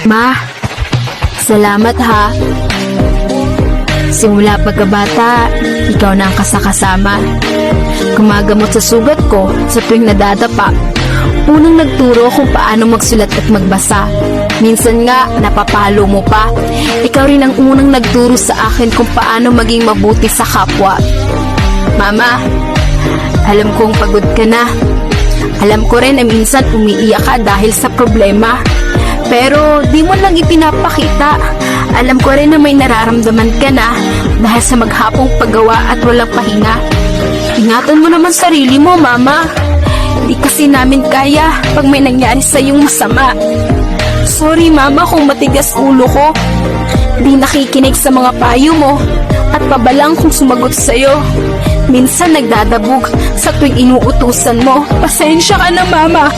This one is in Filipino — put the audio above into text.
Ma, salamat ha. Simula pagkabata, ikaw na ang kasakasama. Gumagamot sa sugat ko sa tuwing nadadapa. Unang nagturo kung paano magsulat at magbasa. Minsan nga, napapalo mo pa. Ikaw rin ang unang nagturo sa akin kung paano maging mabuti sa kapwa. Mama, alam kong pagod ka na. Alam ko rin na minsan umiiyak ka dahil sa problema. Pero di mo lang ipinapakita. Alam ko rin na may nararamdaman ka na dahil sa maghapong paggawa at walang pahinga. Ingatan mo naman sarili mo, Mama. Di kasi namin kaya pag may nangyari sa iyong masama. Sorry, Mama, kung matigas ulo ko. Di nakikinig sa mga payo mo at pabalang kung sumagot sa'yo. Minsan nagdadabog sa tuwing inuutusan mo. Pasensya ka na, Mama.